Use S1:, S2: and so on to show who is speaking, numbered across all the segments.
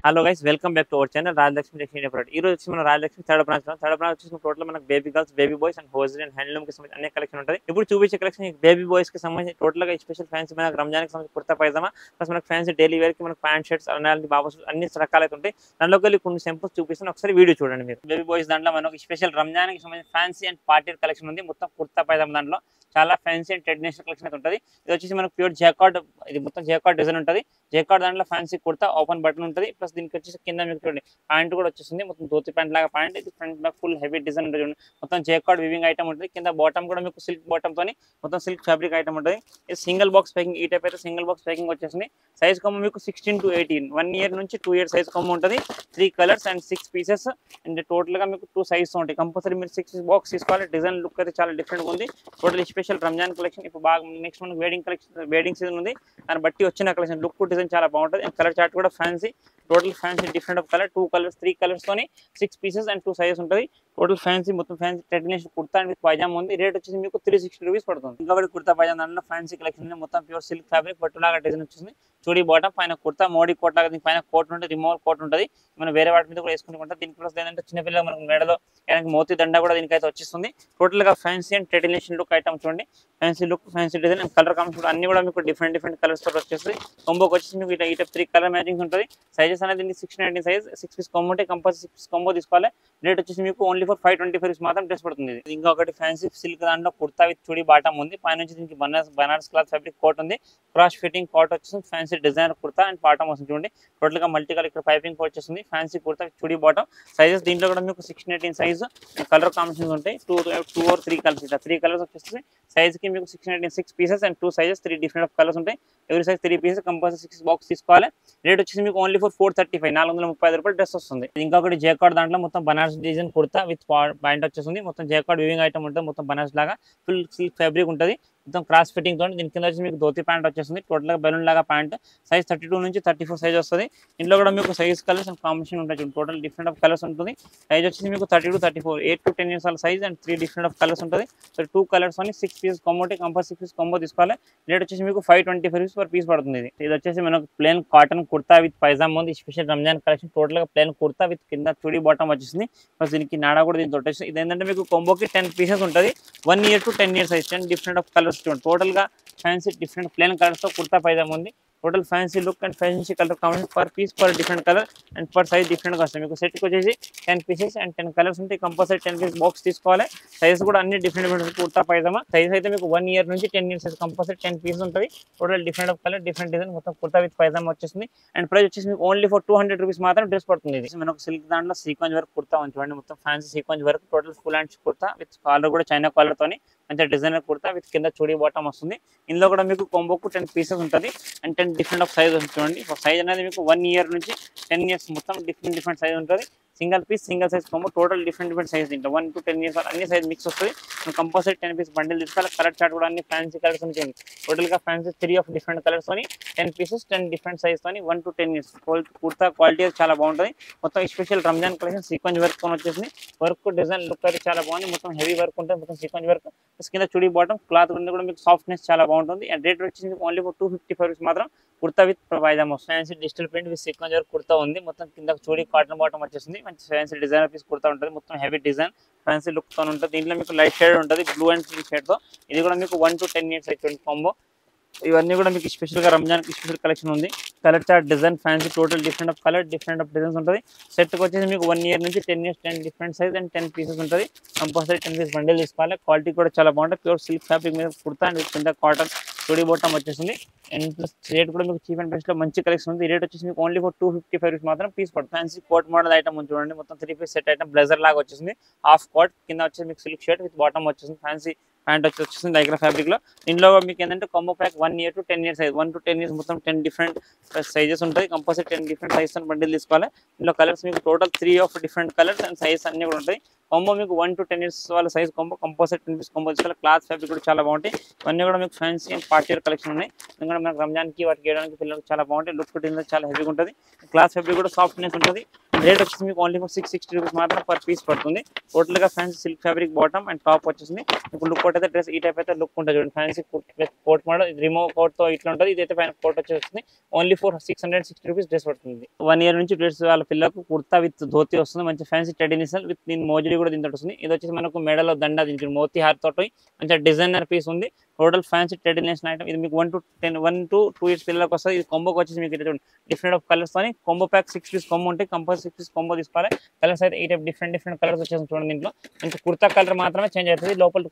S1: Hello guys, welcome back to our channel Rajalakshmi textile product. ఈ రోజు వచ్చి మన రాజలక్ష్మి థర్డ్ బ్రాంచ్ వచ్చి టోటల్ మనకు baby girls, baby boys and hosiery and handloom కి సంబంధించిన అన్ని కలెక్షన్ ఉంటుంది. ఇప్పుడు చూపించే కలెక్షన్ బేబీ బాయ్స్ కి సంబంధించి టోటల్ గా స్పెషల్ ఫ్యాన్సీ మనకు రంజాన్ కి సంబంధించి కుర్తా పైజామా ప్లస్ మనకు ఫ్యాన్సీ డైలీ వేర్ కి మనకు ప్యాంట్ షర్ట్స్ అలాంటి బాబాస్ అన్ని రకాలు అయితే ఉంటాయి. దాంట్లోకి వెళ్ళి కొన్ని సింపుల్స్ చూపిస్తాను, ఒకసారి వీడియో చూడండి. మీరు బేబీ బాయ్స్ దాంట్లో మనకు స్పెషల్ రంజాన్ కి సంబంధించి ఫ్యాన్సీ అండ్ పార్టీ కలెక్షన్ ఉంది. మొత్తం కుర్తా పైజామా దాంట్లో చాలా ఫ్యాన్సీ అండ్ ట్రెడిషనల్ కలెక్షన్ అయితే ఉంటుంది. ఇది వచ్చేసి మనకు ప్యూర్ జాకార్డ్, ఇది మొత్తం జాకార్డ్ డిజైన్ ఉంటుంది. జాకార్డ్ దాంట్లో ఫ్యాన్సీ కుర్తా ఓపెన్ బటన్ ఉంటుంది. ప్లస్ దీనికి వచ్చేసి కింద మీకు చూడండి ప్యాంట్ కూడా వచ్చేసింది, మొత్తం ధోతి ప్యాంట్ లాగా ప్యాంట్. ఇది front back full heavy design ఉంటుంది. మొత్తం జాకార్డ్ వివింగ్ ఐటమ్ ఉంటుంది. కింద బాటమ్ కూడా మీకు సిల్క్ బాటమ్ తోని మొత్తం సిల్క్ ఫ్యాబ్రిక్ ఐటమ్ ఉంటుంది. ఇది సింగిల్ బాక్స్ ప్యాకింగ్, ఈ టైప్ అయితే సింగిల్ బాక్స్ ప్యాకింగ్ వచ్చేసింది. సైజ్ కొమ్మ మీకు 16 to 18, 1 year నుంచి 2 years సైజ్ కొమ్మ ఉంటుంది. 3 colours and 6 pieces and total గా మీకు 2 సైజెస్ ఉంటాయి. కంపల్సరీ మీరు 6 బాక్స్ తీసుకోవాలి. డిజైన్ లుక్ అయితే చాలా డిఫరెంట్ ఉంది. Total special Ramzan collection. ఇప్పుడు బాగా నెక్స్ట్ మనకు వెడ్డింగ్ కలెక్షన్, వెడ్డింగ్ సీజన్ ఉంది. దాన్ని బట్టి వచ్చిన కలెక్షన్ లుక్ డిజైన్ చాలా బాగుంటుంది. అండ్ కలర్ చార్ట్ కూడా fancy, total fancy different of colour, 2 colours 3 colours తోని 6 పీసెస్ అండ్ 2 సైజెస్ ఉంటుంది. టోటల్ ఫ్యాన్సీ, మొత్తం fancy traditional kurta and with pyjama ఉంది. రేట్ వచ్చేసి మీకు 360 రూపీస్ పడుతుంది. ఇంకా కుర్తా పైజామా దాంట్లో ఫ్యాన్సీ కలెక్షన్ మొత్తం ప్యూర్ సిల్క్ ఫ్యాబ్రిక్ పట్టులాగా డిజైన్ వచ్చింది. చూడి బాటమ్ పైన కుర్తా, మోడీ కోట్ లాగా దీని పైన కోట్ ఉంటుంది, రిమూవల్ కోట్ ఉంటుంది. మనం వేరే వాటి మీద కూడా వేసుకుంటే దీనికి ప్లస్ ఏంటంటే చిన్నపిల్లలు మనకు మెడలో మోతీ దండ కూడా దీనికి అయితే వచ్చేస్తుంది. టోటల్ గా fancy and traditional look item చూడండి. Fancy look, fancy design and colour combination అన్ని కూడా మీకు డిఫరెంట్ కలర్స్ తో వచ్చేస్తుంది. కొంబోకి వచ్చేసి మీకు ఈ టైప్ 3 కలర్ మ్యాచింగ్స్ ఉంటుంది. సైజెస్ అనేది 16-19 సైజ్, 6 పీస్ కొంబో ఉంటే కంపల్సరీ 6 పీస్ కొంబో తీసుకోవాలి. రేట్ వచ్చేసి మీకు ఓన్లీ ఫర్ 525 రూపీస్ మాత్రం డ్రెస్ పడుతుంది. ఇంకా ఒకటి ఫ్యాన్సీ సిల్క్ దాంట్లో కుర్తా విత్ చుడి బాటమ్ ఉంది. పైన నుంచి దీనికి బనారస్ క్లాత్ ఫ్యాబ్రిక్ కోట్ ఉంది. క్రాస్ ఫిట్టింగ్ కోట్ వచ్చేసి fancy designer kurta and bottom వస్తుంది. చూడండి టోటల్ గా మల్టీ కలర్ ఇక్కడ పైపింగ్ కోట్ వచ్చేసింది. ఫ్యాన్సీ కుర్తా చుడి బాటమ్. సైజెస్ దీంట్లో కూడా మీకు 16-18 సైజ్, కలర్ కాంబినేషన్స్ ఉంటాయి. 2 or 3 కలర్స్, ఇట్లా 3 కలర్స్ వచ్చేసి సైజ్ కి మీకు 16-18 6 pieces and 2 sizes, 3 different of colours ఉంటాయి. ఎవరి సైజ్ 3 పీసెస్ కంపల్సరీ 6 బాక్స్ తీసుకోవాలి. రేట్ వచ్చేసి మీకు ఓన్లీ ఫర్ 435, 435 రూపాయలు డ్రెస్ వస్తుంది. ఇంకొకటి జాకార్డ్ దాంట్లో మొత్తం Banaras design kurta with pant వచ్చేసింది. మొత్తం జాకార్డ్ వివింగ్ ఐటమ్ ఉంటుంది. మొత్తం బనారస్ లాగా ఫుల్ సిల్క్ ఫ్యాబ్రిక్ ఉంటుంది. మొత్తం క్రాస్ ఫిట్టింగ్ తో దీని కింద వచ్చి మీకు ధోతి ప్యాంట్ వచ్చేసింది. టోటల్ గా బెలూన్ లాగా ప్యాంట్. సైజ్ 32 నుంచి 34 సైజ్ వస్తుంది. ఇంట్లో కూడా మీకు సైజ్ కలర్స్ అండ్ కాంబినేషన్ ఉంటాయి. టోటల్ డిఫరెంట్ ఆఫ్ కలర్స్ ఉంటుంది. సైజ్ వచ్చేసి మీకు 30 to 34, 8 to 10 years size and 3 different of colours ఉంటుంది. సో 2 కలర్స్ అని 6 పీసెస్ కాంబో ఉంటే కంపల్సరీ 6 పీస్ కాంబో తీసుకోవాలి. రేట్ వచ్చేసి మీకు 525 రూపీస్ పర్ పీస్ పడుతుంది. ఇది వచ్చేసి మనకు plain cotton kurta with pyjama ఉంది. Special Ramzan collection. టోటల్ గా ప్లేన్ కుర్తా విత్ కింద చుడి బాటమ్ వచ్చేసింది. ప్లస్ దీనికి నాడా కూడా దీంతో వచ్చేసి. ఇది ఏంటంటే మీకు కాంబోకి 10 పీసెస్ ఉంటుంది. 1 year to 10 years size, 10 different of colours. Total గా ఫ్యాన్సీ డిఫరెంట్ ప్లేన్ కలర్స్ తో కుర్తా పైజామా ఉంది. Total fancy look and fancy colour combination. Per piece per different colour and per size different గా వస్తుంది. మీకు సెట్ కి వచ్చేసి 10 pieces and 10 colours ఉంటాయి. Compulsory 10 piece box తీసుకోవాలి. సైజ్ కూడా అన్ని డిఫరెంట్ కుర్తా పైజామా. సైజ్ అయితే మీకు 1 year నుంచి 10 years సైజ్ కంపల్సరీ 10 పీసెస్ ఉంటుంది. Total different of colour, different design, మొత్తం కుర్తా విత్ పైజామా వచ్చేసింది. అండ్ ప్రైస్ వచ్చేసి మీకు ఓన్లీ ఫర్ 200 రూపీస్ మాత్రం డ్రెస్ పడుతుంది. ఇది మనకు సిల్క్ దాంట్లో సీక్వెన్స్ వర్క్ కుర్తా చూడండి. మొత్తం fancy sequence work, total full hands kurta with collar కూడా చైనా కాలర్ తోని మంచి డిజైనర్ కుర్తా విత్ కింద చుడి బాటమ్ వస్తుంది. ఇందులో కూడా మీకు కొంబోకు 10 పీసెస్ ఉంటుంది అండ్ 10 డిఫరెంట్ ఆఫ్ సైజ్ చూడండి. సైజ్ అనేది మీకు 1 year నుంచి 10 years మొత్తం డిఫరెంట్ సైజ్ ఉంటుంది. Single piece, single size combo, total different size తింటాం. 1 to 10 years అన్ని సైజ్ మిక్స్ వస్తుంది. కంపల్సరీ 10 పీస్ బండిల్ తీసుకోవాలి. కలర్ చార్ట్ కూడా అన్ని ఫ్యాన్సీ కలర్స్ ఉంటుంది. టోటల్ గా ఫ్యాన్సీ 3 ఆఫ్ డిఫరెంట్ కలర్స్ తోని 10 పీసెస్, 10 డిఫరెంట్ సైజ్ తోని 1 to 10 years. కుర్తా క్వాలిటీ చాలా బాగుంటుంది. మొత్తం special Ramzan collection sequence work తో వచ్చేసింది. వర్క్ డిజైన్ లుక్ అయితే చాలా బాగుంది. మొత్తం హెవీ వర్క్ ఉంటుంది. మొత్తం సీక్వెన్స్ వర్క్ కింద చుడి బాటమ్ క్లాత్ కూడా మీకు సాఫ్ట్నెస్ చాలా బాగుంటుంది. అండ్ రేట్ వచ్చేసి ఓన్లీ ఫర్ 255 రూపీస్ మాత్రం. Kurta with pyjama fancy digital print with sequence work kurta ఉంది. మొత్తం కింద చూడి కాటన్ బాటమ్ వచ్చేసింది. మంచి ఫ్యాన్సీ డిజైనర్ పీస్ కుర్తా ఉంటుంది. మొత్తం హెవీ డిజైన్ ఫ్యాన్సీ లుక్ తో ఉంటుంది. దీంట్లో మీకు లైట్ షేడ్ ఉంటుంది, బ్లూ అండ్ పింక్ షేడ్ తో. ఇది కూడా మీకు 1 to 10 years అయితే కాంబో. ఇవన్నీ కూడా మీకు స్పెషల్ గా రంజాన్ కి స్పెషల్ కలెక్షన్ ఉంది. Colour chart design fancy total different of colour, different of designs ఉంటుంది. సెట్ కి వచ్చేసి మీకు 1 year నుంచి 10 years 10 different size and 10 pieces ఉంటుంది. కంపల్సరీ 10 పీస్ బండిల్ తీసుకోవాలి. క్వాలిటీ కూడా చాలా బాగుంటుంది. ప్యూర్ సిల్క్ ఫ్యాబ్రిక్ మీద కుర్తా అండ్ కింద కాటన్ చుడి బాటమ్ వచ్చేసింది. అండ్ ప్లస్ రేట్ కూడా మీకు చీప్ అండ్ బెస్ట్ లో మంచి కలెక్షన్ ఉంది. రేట్ వచ్చేసి మీకు ఓన్లీ ఫర్ 255 రూపీస్ మాత్రం పీస్ పడుతుంది. ఫ్యాన్సీ కోట్ మోడల్ ఐటమ్ చూడండి. మొత్తం 3 పీస్ సెట్ ఐటమ్ బ్లేజర్ లాగా వచ్చేసింది. హాఫ్ కోట్ కింద వచ్చేసి మీకు సిల్క్ షర్ట్ విత్ బాటమ్ వచ్చేసింది. ఫ్యాన్సీ ప్యాంట్ వచ్చేసింది దగ్గర ఫ్యాబ్రిక్ లో. ఇందులో మీకు ఏంటంటే combo pack 1 year to 10 years size, 1 to 10 years మొత్తం 10 డిఫరెంట్ సైజెస్ ఉంటాయి. కంపల్సరీ 10 డిఫరెంట్ సైజ్ అని బండిల్ తీసుకోవాలి. ఇందులో కలర్స్ మీకు total 3 of different colours and size అన్ని కూడా ఉంటాయి. కాంబో మీకు 1 to 10 years వాళ్ళ size combo compulsory 10 piece combo తీసుకోవాలి. క్లాత్ ఫ్యాబ్రిక్ కూడా చాలా బాగుంటాయి. ఇవన్నీ కూడా మీకు fancy and party wear collection ఉన్నాయి. ఎందుకంటే మనకు రంజాన్ కి వాటికి వేయడానికి పిల్లలకు చాలా బాగుంటాయి. లుక్ చాలా హెవీగా ఉంటుంది. క్లాత్ ఫ్యాబ్రిక్ కూడా సాఫ్ట్నెస్ ఉంటుంది. అండ్ రేట్ వచ్చేసి మీకు ఓన్లీ ఫర్ 660 రూపీస్ మాత్రం పర్ పీస్ పడుతుంది. టోటల్ గా fancy silk fabric bottom and top వచ్చేసింది. మీకు లుక్ కోట్ అయితే డ్రెస్ ఈ టైప్ అయితే లుక్ ఉంటుంది చూడండి. Fancy coat model remove coat తో ఇట్లా ఉంటుంది. ఇదైతే పైన కోట్ వచ్చేస్తుంది. ఓన్లీ ఫర్ 660 రూపీస్ డ్రెస్ పడుతుంది. 1 ఇయర్ నుంచి డ్రెస్ వాళ్ళ పిల్లలకు కుర్తా విత్ ధోతి వస్తుంది. మంచి ఫ్యాన్సీ ట్రెడిషనల్ విత్ దీని మోజరీ కూడా దీంతో వస్తుంది. ఇది వచ్చేసి మనకు మెడలో దండ దీనికి మోతీ హార్ తోటి మంచి డిజైనర్ పీస్ ఉంది. Total fancy traditional item. ఇది మీకు 1 to 2 ఇయర్స్ పిల్లలకు వస్తుంది. ఇది కొంబోకి వచ్చేసి మీకు డిఫరెంట్ ఆఫ్ కలర్స్ తో కొంబో ప్యాక్ 6 పీస్ కొంబో ఉంటాయి. కంపల్సరీ 6 పీస్ కొంబో తీసుకోవాలి. కలర్స్ అయితే 8 డిఫరెంట్ కలర్స్ వచ్చేసి చూడండి. దీంట్లో మంచి కుర్తా కలర్ మాత్రమే చేంజ్ అవుతుంది. లోపల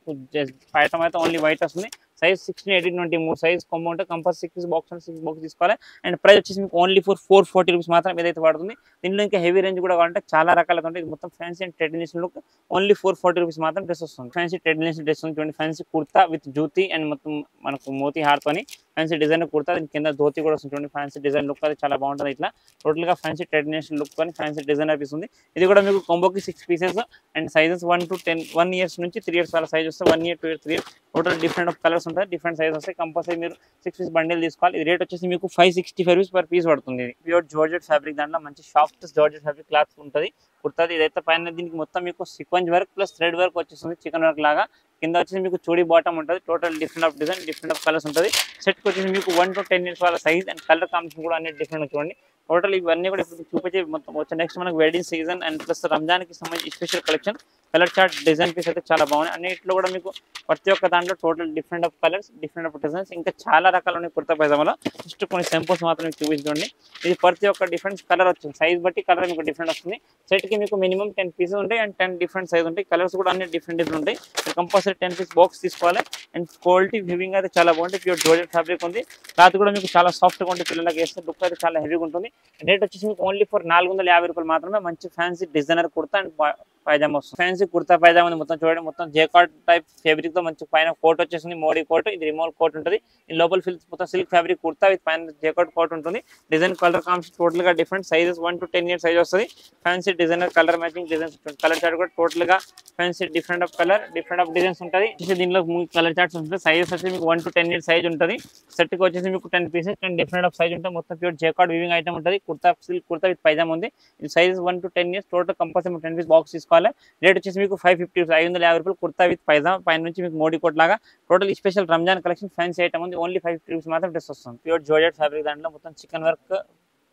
S1: ఐటమ్ అయితే ఓన్లీ వైట్ వస్తుంది. సైజ్ 16, 18, 20 3 సైజ్ కొంబో ఉంటే కంపల్సరీ 6 బాక్స్ తీసుకోవాలి. అండ్ ప్రైస్ వచ్చేసి మీకు ఓన్లీ ఫర్ 440 రూపీస్ మాత్రం ఏదైతే పడుతుంది. దీంట్లో ఇంకా హెవీ రేంజ్ కూడా కావాలంటే చాలా రకాలుగా ఉంటాయి. ఇది మొత్తం fancy and traditional look. Only 440 rupees మాత్రం డ్రెస్ వస్తుంది. ఫ్యాన్సీ ట్రెడిషనల్ డ్రెస్ ఉంది చూడండి. ఫ్యాన్సీ కుర్తా విత్ జూతి అండ్ మొత్తం మనకు మోతీ హార్ తోని ఫ్యాన్సీ డిజైన్ కుర్తా. దీని కింద ధోతి కూడా వస్తుంది చూడండి. ఫ్యాన్సీ డిజైన్ లుక్ అది చాలా బాగుంటుంది. ఇట్లా టోటల్ గా ఫ్యాన్సీ ట్రెడిషనల్ లుక్ తోని ఫ్యాన్సీ డిజైనర్ పీస్ ఉంది. ఇది కూడా మీకు కొంబోకి 6 పీసెస్ అండ్ సైజెస్ 1 ఇయర్స్ నుంచి 3 ఇయర్స్ వాళ్ళ సైజ్ వస్తే 1 year 2 year 3 year total different of colours ఉంటాయి. డిఫరెంట్ సైజ్ వస్తాయి. కంపల్సరీ మీరు 6 పీస్ బండిల్ తీసుకోవాలి. ఇది రేట్ వచ్చేసి మీకు 565 రూపీస్ పర్ పీస్ పడుతుంది. ఇది ప్యూర్ జార్జెట్ ఫ్యాబ్రిక్. దాంట్లో మంచి సాఫ్ట్ జార్జెట్ ఫ్యాబ్రిక్ క్లాత్ ఉంటుంది కుర్తాది. ఇదైతే పైన దీనికి మొత్తం మీకు sequence work plus thread work వచ్చేస్తుంది. చికెన్ వర్క్ లాగా. కింద వచ్చేసి మీకు చూడీ బాటమ్ ఉంటుంది. Total different of design different of colours ఉంటుంది. సెట్కి వచ్చేసి మీకు 1 to 10 ఇయర్స్ వాళ్ళ సైజ్ అండ్ కలర్ కాంబినేషన్ కూడా అన్ని డిఫరెంట్ చూడండి. టోటల్ ఇవన్నీ కూడా ఇప్పుడు చూపించే మొత్తం వచ్చే నెక్స్ట్ మనకు వెడ్డింగ్ సీజన్ అండ్ ప్లస్ రంజాన్కి సంబంధించి special collection. Colour chart design piece అయితే చాలా బాగున్నాయి. అన్నింటిలో కూడా మీకు ప్రతి ఒక్క దాంట్లో total different of colours different of designs ఇంకా చాలా రకాలు ఉన్నాయి కుర్తా పైజామాలో. జస్ట్ కొన్ని సింపుల్స్ మాత్రం చూపించండి. ఇది ప్రతి ఒక్క డిఫరెంట్ కలర్ వచ్చింది. సైజ్ బట్టి కలర్ మీకు డిఫరెంట్ వస్తుంది. సెట్కి మీకు మినిమం 10 పీసెస్ ఉంటాయి అండ్ 10 డిఫరెంట్ సైజ్ ఉంటాయి. కలర్స్ కూడా అన్ని డిఫరెంట్ ఉంటాయి. కంపల్సరీ 10 పీస్ బాక్స్ తీసుకోవాలి. అండ్ క్వాలిటీ వివింగ్ అయితే చాలా బాగుంటుంది. ప్యూర్ జార్జెట్ ఫ్యాబ్రిక్ ఉంది. క్లాత్ కూడా మీకు చాలా సాఫ్ట్గా ఉంటుంది. పిల్లలకి వేస్తే లుక్ అయితే చాలా హెవీగా ఉంటుంది. రేట్ వచ్చేసి మీకు ఓన్లీ ఫర్ 450 రూపాయలు మాత్రమే. మంచి fancy designer kurta and pyjama వస్తుంది. ఫ్యాన్సీ కుర్తా పైజామా మొత్తం చూడండి. మొత్తం జేకార్డ్ టైప్ ఫ్యాబ్రిక్ తో మంచి పైన కోట్ వచ్చేసింది. మోడీ కోట్. ఇది రిమోల్ కోట్ ఉంటుంది. ఈ లోపల మొత్తం సిల్క్ ఫ్యాబ్రిక్ కుర్తా విత్ పైన జేకార్డ్ కోట్ ఉంటుంది. డిజైన్ కలర్ కాంబినేషన్ టోటల్ గా different sizes 1 to 10 years size వస్తుంది. Fancy designer colour matching designs colour chart కూడా టోటల్ గా fancy different of colour different of designs ఉంటుంది. దీనిలో కలర్ చార్ట్స్ ఉంటుంది. Sizes వచ్చి మీకు 1 to 10 ఇయర్స్ సైజ్ ఉంటుంది. సెట్ కి వచ్చేసి మీకు 10 pieces and different of size ఉంటుంది. మొత్తం ప్యూర్ జేకార్డ్ వీవింగ్ ఐటమ్ ఉంటుంది. Kurta silk kurta with pyjama ఉంది. ఇది size 1 to 10 years total compulsory 10 piece box తీసుకోవాలి. రేట్ వచ్చేసి మీకు 550 రూపాయలు కుర్తా విత్ పైజామా. పైన నుంచి మీకు మోడీ కోట్ లాగా total special Ramzan collection fancy item ఉంది. ఓన్లీ 550 రూపీస్ మాత్రం డ్రెస్ వస్తుంది. Pure georgette fabric. దాంట్లో మొత్తం chicken work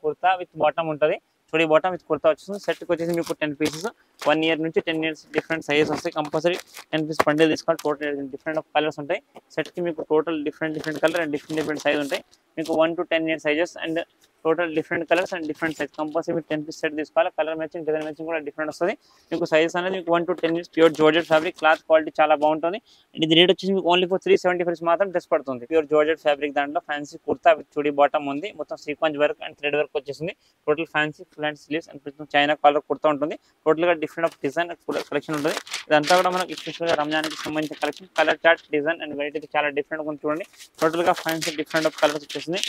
S1: kurta with bottom ఉంటుంది. చూడీ బాటమ్ విత్ కుర్తా వచ్చింది. సెట్కి వచ్చేసి మీకు 10 పీసెస్ 1 ఇయర్ నుంచి 10 ఇయర్స్ డిఫరెంట్ సైజెస్ వస్తాయి. కంపల్సరీ 10 పీస్ బండిల్ తీసుకోవాలి. టోటల్ డిఫరెంట్ ఆఫ్ కలర్స్ ఉంటాయి. సెట్కి మీకు total different colour and different size ఉంటాయి. మీకు 1 to 10 years sizes and total different colours and different size. Compulsory మీరు 10 పీస్ సెట్ తీసుకోవాలి. కలర్ మ్యాచింగ్ డిజైన్ మ్యాచింగ్ కూడా డిఫరెంట్ వస్తుంది. మీకు సైజెస్ అనేది మీకు 1 to 10 years pure georgette fabric. Cloth quality చాలా బాగుంటుంది. ఇది రేట్ వచ్చేసి మీకు ఓన్లీ ఫర్ 375 మాత్రం డ్రెస్ పడుతుంది. Pure georgette fabric. దాంట్లో ఫ్యాన్సీ కుర్తా విత్ చూడీ బాటమ్ ఉంది. మొత్తం sequence work and thread work వచ్చేసింది. Total fancy full and sleeves and China collar kurta ఉంటుంది. టోటల్ గా డిఫరెంట్ ఆఫ్ డిజైన్ కలెక్షన్ ఉంటుంది. ఇదంతా కూడా మనకి స్పెషల్ గా రంజాన్కి సంబంధించిన collection. Colour chart design and variety చాలా డిఫరెంట్ గా చూడండి. టోటల్ గా ఫ్యాన్సీ డిఫరెంట్ ఆఫ్ కలర్స్ వచ్చేసింది.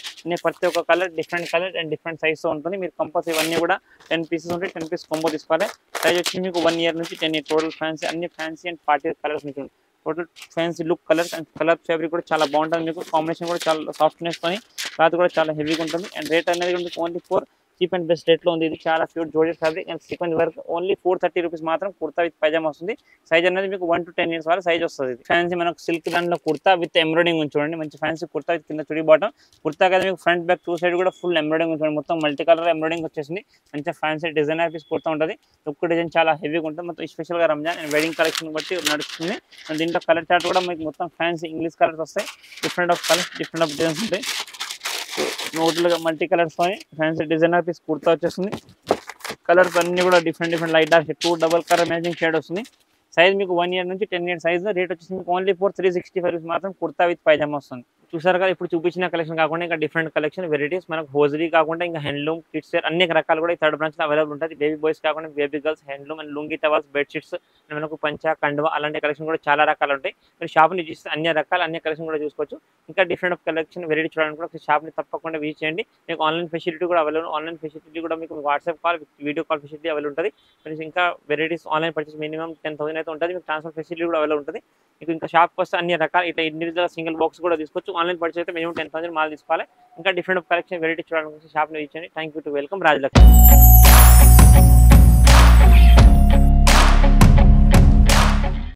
S1: ప్రతి ఒక్క colour different colour and different size తో ఉంటుంది. మీరు కంపల్సరీ ఇవన్నీ కూడా 10 పీసెస్ ఉంటాయి. 10 పీస్ కొంబో తీసుకోవాలి. సైజ్ వచ్చి మీకు 1 ఇయర్ నుంచి 10 ఇయర్ టోటల్ ఫ్యాన్సీ అన్ని ఫ్యాన్సీ అండ్ పార్టీ కలర్స్ మీకు total fancy look colours and colour fabric కూడా చాలా బాగుంటుంది. మీకు కాంబినేషన్ కూడా చాలా సాఫ్ట్నెస్ తో క్లాత్ కూడా చాలా హెవీగా ఉంటుంది. అండ్ రేట్ అనేది మీకు only for cheap and best rate లో ఉంది. ఇది చాలా pure georgette fabric and sequence work. Only 430 rupees మాత్రం కుర్తా విత్ పైజామా వస్తుంది. సైజ్ అనేది మీకు 1 to 10 ఇయర్స్ వాళ్ళ సైజ్ వస్తుంది. ఫ్యాన్సీ మనకు సిల్క్ దాంట్లో కుర్తా విత్ ఎంబ్రాయిడింగ్ చూడండి. మంచి ఫ్యాన్సీ కుర్తా విత్ కింద చుడీ బాటమ్. కుర్తా కదా మీకు ఫ్రంట్ బ్యాక్ 2 సైడ్ కూడా ఫుల్ ఎంబ్రాయిడింగ్ ఉంటుంది. మొత్తం మల్టీ కలర్ ఎంబ్రాయిడింగ్ వచ్చేసింది. మంచి ఫ్యాన్సీ డిజైనర్ పీస్ కుర్తా ఉంటుంది. లుక్ డిజైన్ చాలా హెవీగా ఉంటుంది. మొత్తం స్పెషల్ గా రంజాన్ అండ్ వెడ్డింగ్ కలెక్షన్ బట్టి నడుస్తుంది. దీంట్లో కలర్ చార్ట్ కూడా మీకు మొత్తం ఫ్యాన్సీ ఇంగ్లీష్ కలర్స్ వస్తాయి. Different of colours different of designs ఉంటాయి. నోట్లుగా మల్టీ కలర్స్ తో ఫ్యాన్సీ డిజైనర్ పీస్ కుర్తా వచ్చేస్తుంది. కలర్స్ అన్ని కూడా different light dark 2 double colour matching shade వస్తుంది. సైజ్ మీకు 1 ఇయర్ నుంచి 10 ఇయర్ సైజ్. రేట్ వచ్చేసి మీకు ఓన్లీ ఫర్ 365 రూపీస్ మాత్రం కుర్తా విత్ పైజామా వస్తుంది. చూసారు కదా ఇప్పుడు చూపించిన కలెక్షన్ కాకుండా ఇంకా డిఫరెంట్ కలెక్షన్ వెరైటీస్ మనకు హోజరీ కాకుండా ఇంకా హ్యాండ్లూమ్ కిడ్స్ వేర్ అన్ని రకాలు కూడా థర్డ్ బ్రాంచ్ లో అవైలబుల్ ఉంటుంది. బేబీ బాయ్స్ కాకుండా baby girls handloom and lungi towels bedsheets మనకు పంచా కండువా అలాంటి కలెక్షన్ కూడా చాలా రకాలు ఉంటాయి. మీరు షాప్ ని చూస్తే అన్ని కలెక్షన్ కూడా చూసుకోవచ్చు. ఇంకా డిఫరెంట్ ఆఫ్ కలెక్షన్ వెరైటీ చూడడానికి కూడా షాప్ ని తప్పకుండా విజిట్ చేయండి. మీకు ఆన్లైన్ ఫెసిలిటీ కూడా అవైలబుల్. ఆన్లైన్ ఫెసిలిటీ కూడా మీకు WhatsApp call video call facility available ఉంటుంది. మీరు ఇంకా వెరైటీస్ ఆన్లైన్ పర్చేస్ మినిమం 10,000 అయితే ఉంటుంది. మీకు ట్రాన్స్ఫర్ ఫెసిలిటీ కూడా అవైలబుల్ ఉంటుంది. మీకు ఇంకా షాప్కి వస్తే అన్ని రకాల ఇట్లా ఇండివిజువల్ సింగిల్ బాక్స్ కూడా తీసుకోవచ్చు. ఆన్లైన్ పర్చేస్ అయితే మినిమం 10,000 మాల్ తీసుకోవాలి. ఇంకా డిఫరెంట్ ఆఫ్ కలెక్షన్ వెరైటీ చూడడానికి షాప్ని విజిట్ చేయండి. Thank you to welcome Rajalakshmi.